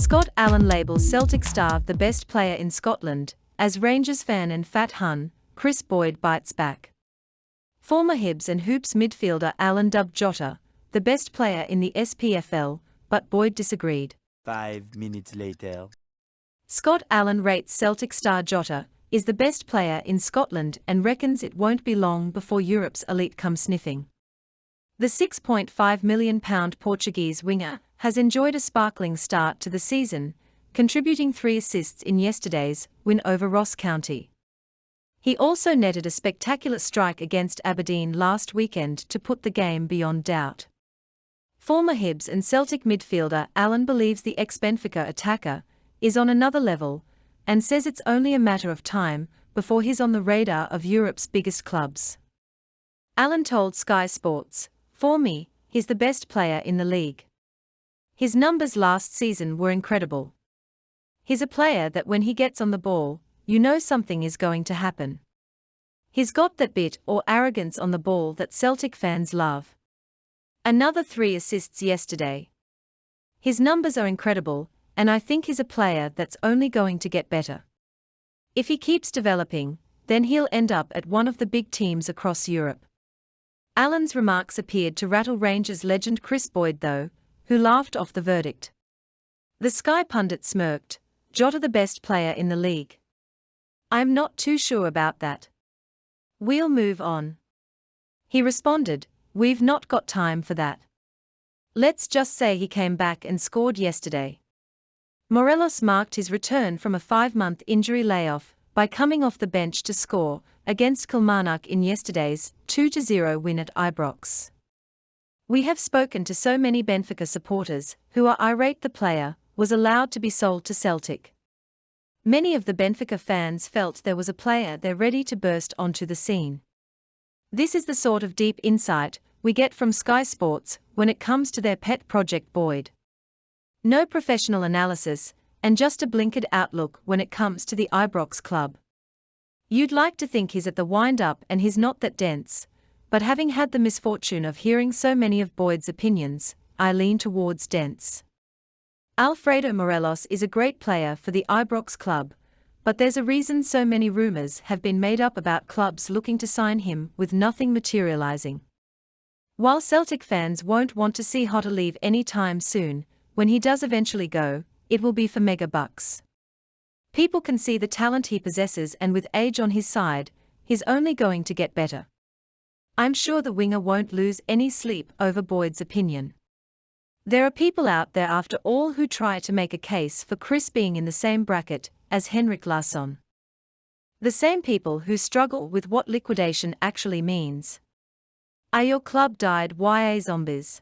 Scott Allan labels Celtic star the best player in Scotland, as Rangers fan and Fat Hun, Kris Boyd bites back. Former Hibs and Hoops midfielder Allan dubbed Jotta the best player in the SPFL, but Boyd disagreed. 5 minutes later. Scott Allan rates Celtic star Jotta is the best player in Scotland and reckons it won't be long before Europe's elite come sniffing. The £6.5 million Portuguese winger has enjoyed a sparkling start to the season, contributing 3 assists in yesterday's win over Ross County. He also netted a spectacular strike against Aberdeen last weekend to put the game beyond doubt. Former Hibs and Celtic midfielder Allan believes the ex-Benfica attacker is on another level and says it's only a matter of time before he's on the radar of Europe's biggest clubs. Allan told Sky Sports, "For me, he's the best player in the league. His numbers last season were incredible. He's a player that when he gets on the ball, you know something is going to happen. He's got that bit or arrogance on the ball that Celtic fans love." Another 3 assists yesterday. His numbers are incredible, and I think he's a player that's only going to get better. If he keeps developing, then he'll end up at one of the big teams across Europe. Allan's remarks appeared to rattle Rangers legend Kris Boyd though, who laughed off the verdict. The Sky pundit smirked, "Jotta the best player in the league? I'm not too sure about that. We'll move on." He responded, "We've not got time for that. Let's just say he came back and scored yesterday." Morelos marked his return from a 5-month injury layoff by coming off the bench to score against Kilmarnock in yesterday's 2-0 win at Ibrox. "We have spoken to so many Benfica supporters who are irate the player was allowed to be sold to Celtic. Many of the Benfica fans felt there was a player there ready to burst onto the scene. This is the sort of deep insight we get from Sky Sports when it comes to their pet project Boyd. No professional analysis, and just a blinkered outlook when it comes to the Ibrox club. You'd like to think he's at the wind-up and he's not that dense, but having had the misfortune of hearing so many of Boyd's opinions, I lean towards dense. Alfredo Morelos is a great player for the Ibrox club, but there's a reason so many rumours have been made up about clubs looking to sign him with nothing materialising. While Celtic fans won't want to see Jotta leave any time soon, when he does eventually go, it will be for mega bucks. People can see the talent he possesses, and with age on his side, he's only going to get better. I'm sure the winger won't lose any sleep over Boyd's opinion. There are people out there after all who try to make a case for Kris being in the same bracket as Henrik Larsson. The same people who struggle with what liquidation actually means. Are your club died YA zombies?